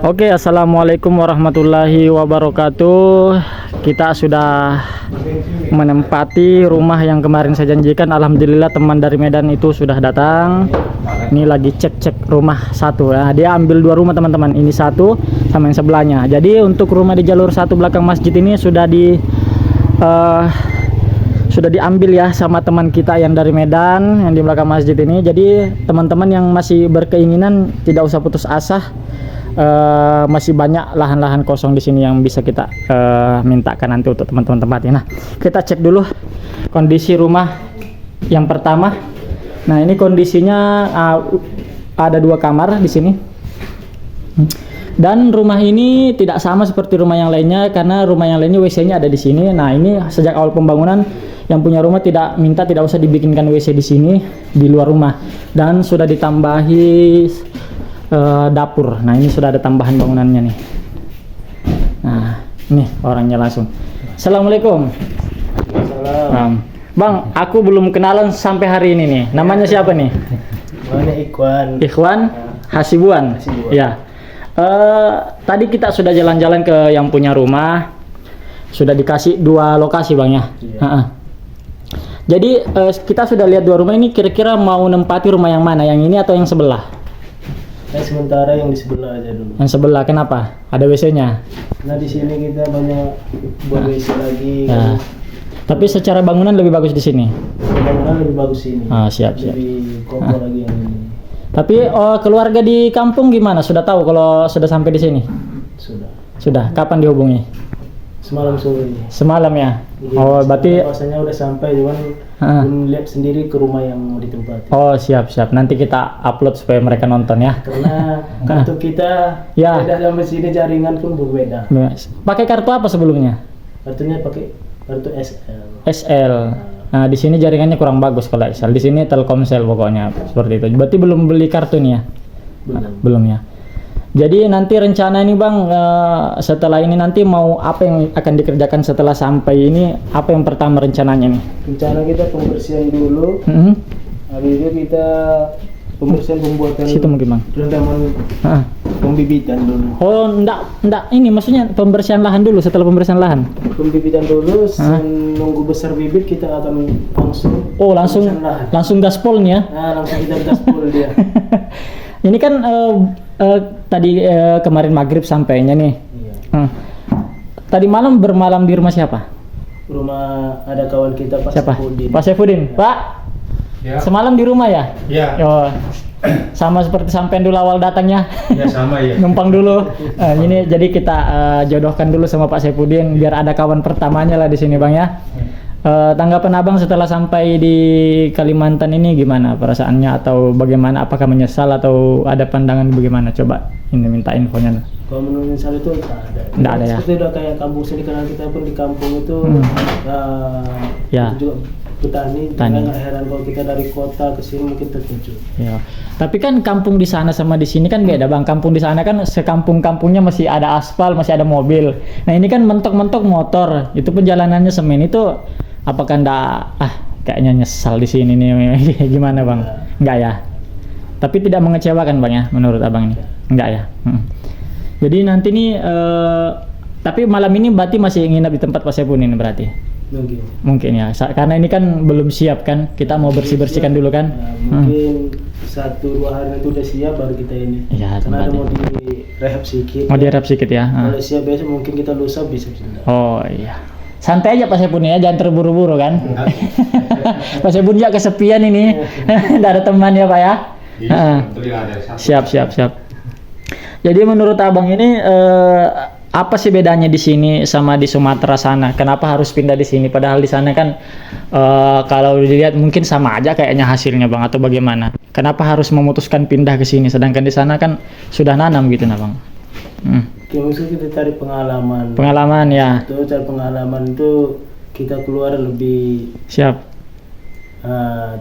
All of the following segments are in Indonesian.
Oke, assalamualaikum warahmatullahi wabarakatuh. Kita sudah menempati rumah yang kemarin saya janjikan. Alhamdulillah teman dari Medan itu sudah datang. Ini lagi cek rumah satu ya. Dia ambil dua rumah teman-teman. Ini satu sama yang sebelahnya. Jadi untuk rumah di jalur satu belakang masjid ini sudah diambil ya sama teman kita yang dari Medan yang di belakang masjid ini. Jadi teman-teman yang masih berkeinginan tidak usah putus asa. Masih banyak lahan-lahan kosong di sini yang bisa kita mintakan nanti untuk teman-teman tempatnya. Nah, kita cek dulu kondisi rumah yang pertama. Nah, ini kondisinya ada dua kamar di sini. Dan rumah ini tidak sama seperti rumah yang lainnya karena rumah yang lainnya WC-nya ada di sini. Nah, ini sejak awal pembangunan yang punya rumah tidak usah dibikinkan WC di sini di luar rumah dan sudah ditambahi dapur. Nah, ini sudah ada tambahan bangunannya nih. Nah, ini orangnya langsung. Assalamualaikum. Salam. Bang, aku belum kenalan sampai hari ini nih. Namanya siapa nih? Namanya Ikhwan. Ikhwan Hasibuan. Ya. Tadi kita sudah jalan-jalan ke yang punya rumah. Sudah dikasih dua lokasi, Bang ya. Iya. Jadi kita sudah lihat dua rumah ini, kira-kira mau nempati rumah yang mana? Yang ini atau yang sebelah? Sementara yang di sebelah aja dulu. Yang sebelah kenapa? Ada WC-nya. Nah, di sini kita banyak buat WC lagi. Ya. Tapi secara bangunan lebih bagus di sini. Bangunan lebih bagus ini. Siap. Lebih kokoh lagi yang ini. Tapi keluarga di kampung gimana? Sudah tahu kalau sudah sampai di sini? Sudah. Kapan dihubungi? Semalam sore. Semalam ya. Iya, Berarti bahasanya udah sampai, cuman belum lihat sendiri ke rumah yang mau ditempati. siap. Nanti kita upload supaya mereka nonton ya. Karena kartu kita beda sampai sini, jaringan pun berbeda. Pakai kartu apa sebelumnya? Kartunya pakai kartu SL. SL. Nah, di sini jaringannya kurang bagus kalau SL. Di sini Telkomsel pokoknya seperti itu. Berarti belum beli kartu nih ya? Belum ya. Jadi nanti rencana ini Bang, setelah ini nanti mau apa yang akan dikerjakan setelah sampai ini? Apa yang pertama rencananya nih? Rencana kita pembersihan dulu. Habis itu kita pembersihan pembuatan Situ mungkin Bang. rendaman pembibitan dulu. Oh, enggak ini maksudnya pembersihan lahan dulu. Setelah pembersihan lahan. Pembibitan dulu, nunggu besar bibit kita akan langsung gaspol nih ya. Nah, langsung kita gaspol dia. Ini kan tadi kemarin maghrib sampainya nih. Iya. Tadi malam bermalam di rumah siapa? Rumah ada kawan kita Pak Siapa? Saifudin. Pak Saifudin. Pak. Ya. Semalam di rumah ya? Ya. Sama seperti sampean dulu awal datangnya. Ya sama ya. Numpang dulu. Ini jadi kita jodohkan dulu sama Pak Saifudin biar ada kawan pertamanya lah di sini Bang ya. Tanggapan Abang setelah sampai di Kalimantan ini gimana perasaannya atau bagaimana? Apakah menyesal atau ada pandangan bagaimana? Coba ini minta infonya. Kalau menurut saya itu Nggak ada ya. Seperti udah kayak kampung sini, karena kita pun di kampung itu Ya. itu juga petani. Nggak heran kalau kita dari kota ke sini mungkin terkejut. Ya. Tapi kan kampung di sana sama di sini kan beda Bang. Kampung di sana kan sekampung-kampungnya masih ada aspal, masih ada mobil. Nah ini kan mentok-mentok motor. Itu perjalanannya semen itu. Apakah kayaknya nyesal di sini nih gimana Bang? Enggak ya. Tapi tidak mengecewakan Bang ya menurut Abang ini. Enggak ya. Jadi nanti nih tapi malam ini berarti masih nginap di tempat Pak Saifudin ini berarti. Mungkin ya. Karena ini kan belum siap kan. Kita mau bersih-bersihkan dulu kan. Mungkin 1-2 hari itu udah siap baru kita ini. Ya, karena ada mau direhab sedikit. Mau direhab sedikit ya. Kalau siap besok mungkin kita lusa bisa. Oh iya. Santai aja Pak Saifudin ya, jangan terburu-buru kan. Pak Saifudin ya kesepian ini. Tidak ada teman ya Pak ya. Siap. Jadi menurut Abang ini apa sih bedanya di sini sama di Sumatera sana? Kenapa harus pindah di sini? Padahal di sana kan kalau dilihat mungkin sama aja kayaknya hasilnya Bang, atau bagaimana? Kenapa harus memutuskan pindah ke sini? Sedangkan di sana kan sudah nanam gitu nah Bang. Maksudnya kita cari pengalaman. Pengalaman ya. Itu cari pengalaman itu kita keluar lebih siap.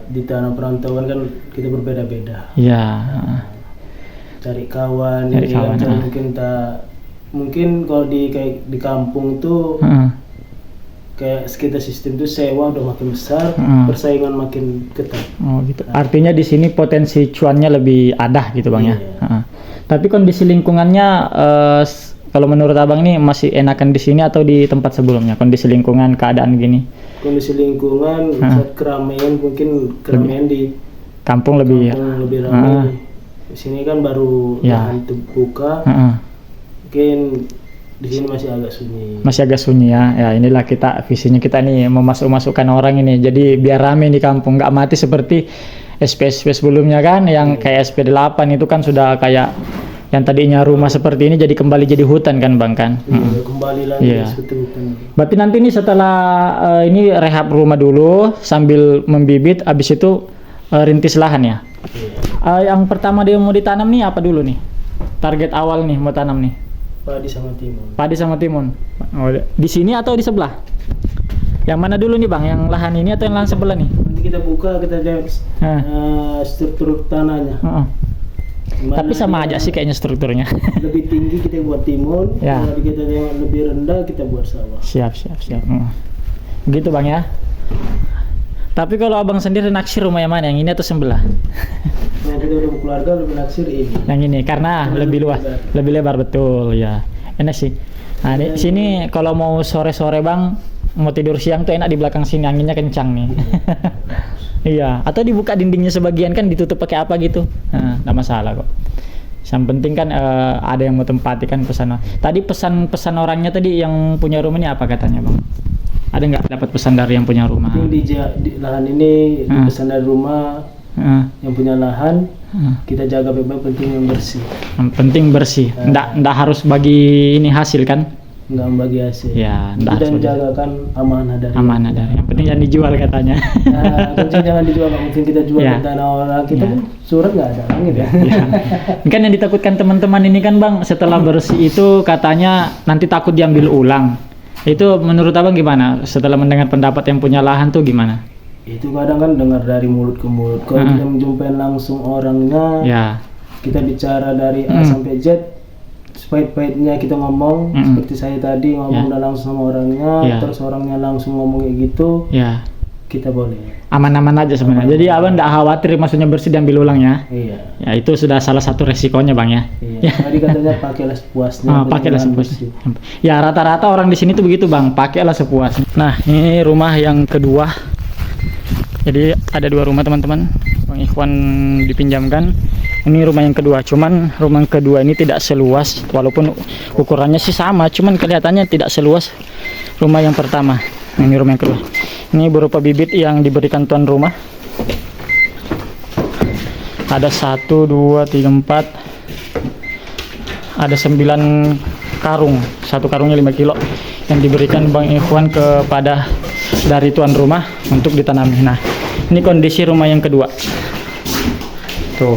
Di tanah perantauan kan kita berbeda-beda. Iya. Cari kawan, mungkin kalau di kampung tuh kayak sekitar sistem itu sewa udah makin besar, persaingan makin ketat. Oh gitu. Artinya di sini potensi cuannya lebih ada gitu Bang ya. Tapi kondisi lingkungannya kalau menurut abang ini masih enakan di sini atau di tempat sebelumnya? Kondisi lingkungan, keadaan gini? Kondisi lingkungan, saat keramaian mungkin keramaian di Kampung lebih ramai. Di sini kan baru lahan terbuka. Mungkin di sini masih agak sunyi. Masih agak sunyi ya. Ya inilah visinya kita nih memasukkan orang ini. Jadi biar rame di kampung, nggak mati seperti SP sebelumnya kan, yang kayak SP8 itu kan sudah kayak yang tadinya rumah seperti ini kembali jadi hutan kan Bang kan? Kembali lagi seperti hutan. Berarti nanti ini setelah ini rehab rumah dulu sambil membibit, habis itu rintis lahan ya? Yang pertama dia mau ditanam nih apa dulu nih? Target awal nih mau tanam nih? Padi sama timun. Padi sama timun. Oh, di sini atau di sebelah? Yang mana dulu nih Bang? Yang lahan ini atau yang lahan sebelah nih? Nanti kita buka, kita lihat struktur tanahnya. Tapi sama aja sih kayaknya strukturnya. Lebih tinggi kita buat timun, kalau kita yang lebih rendah kita buat sawah. Siap. Begitu Bang ya. Tapi kalau abang sendiri naksir rumah yang mana? Yang ini atau sebelah? Kalau kita udah berkeluarga lebih naksir ini. Yang ini karena lebih luas, lebih lebar betul ya. Enak sih. Nah, di sini kalau mau sore-sore Bang, mau tidur siang tuh enak di belakang sini, anginnya kencang nih. Iya, atau dibuka dindingnya sebagian kan ditutup pakai apa gitu. Nah, enggak masalah kok. Yang penting kan ada yang mau tempati kan pesan. Tadi pesan orangnya tadi yang punya rumah ini apa katanya Bang? Ada nggak dapat pesan dari yang punya rumah? Di lahan ini pesan dari rumah yang punya lahan kita jaga baik-baik, penting yang bersih. Yang penting bersih. Nggak harus bagi ini hasil kan? Nggak bagi hasil. Ya, dan jagakan amanah dari. Amanah dari. Yang penting jangan dijual katanya. Nah, jangan dijual. Mungkin kita jual ke tanah orang kita kan surat nggak ada langit ya. Kan yang ditakutkan teman-teman ini kan Bang, setelah bersih itu katanya nanti takut diambil ulang. Itu menurut abang gimana? Setelah mendengar pendapat yang punya lahan tuh gimana? Itu kadang kan dengar dari mulut ke mulut. Kalau kita menjumpai langsung orangnya, kita bicara dari A sampai Z, sepahit-pahitnya kita ngomong, seperti saya tadi ngomong langsung sama orangnya, terus orangnya langsung ngomong kayak gitu, kita boleh. Aman-aman aja sebenarnya. Jadi abang nggak khawatir maksudnya bersih diambil ulang ya? Iya. Ya itu sudah salah satu resikonya Bang ya. Iya. Tadi katanya pakailah sepuasnya. Pakailah sepuasnya. Ya rata-rata orang di sini tuh begitu Bang, pakailah sepuasnya. Nah ini rumah yang kedua. Jadi ada dua rumah teman-teman. Bang Ikhwan dipinjamkan. Ini rumah yang kedua. Cuman rumah yang kedua ini tidak seluas, walaupun ukurannya sih sama, cuman kelihatannya tidak seluas rumah yang pertama. Nah, ini rumah yang kedua. Ini berupa bibit yang diberikan tuan rumah. Ada 1, 2, 3, 4. Ada 9 karung. Satu karungnya 5 kilo yang diberikan Bang Ikhwan kepada dari tuan rumah untuk ditanami. Nah, ini kondisi rumah yang kedua. Tuh.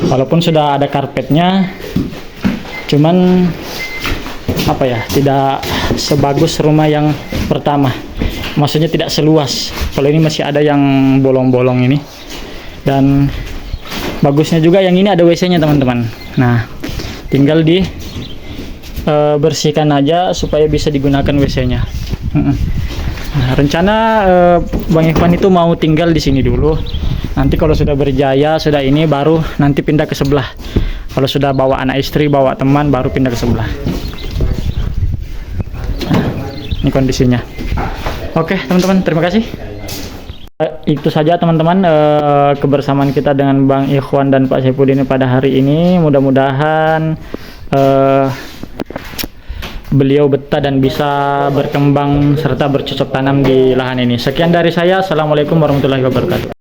Walaupun sudah ada karpetnya, cuman apa ya, tidak sebagus rumah yang pertama. Maksudnya tidak seluas. Kalau ini masih ada yang bolong-bolong ini. Dan bagusnya juga yang ini ada WC-nya teman-teman. Nah, tinggal di bersihkan aja supaya bisa digunakan WC-nya. Nah, rencana Bang Ikhwan itu mau tinggal di sini dulu. Nanti kalau sudah berjaya, sudah ini baru nanti pindah ke sebelah. Kalau sudah bawa anak istri, bawa teman, baru pindah ke sebelah. Nah, ini kondisinya. Oke teman-teman, terima kasih. Itu saja teman-teman kebersamaan kita dengan Bang Ikhwan dan Pak Saifuddin pada hari ini. Mudah-mudahan beliau betah dan bisa berkembang serta bercocok tanam di lahan ini. Sekian dari saya. Assalamualaikum warahmatullahi wabarakatuh.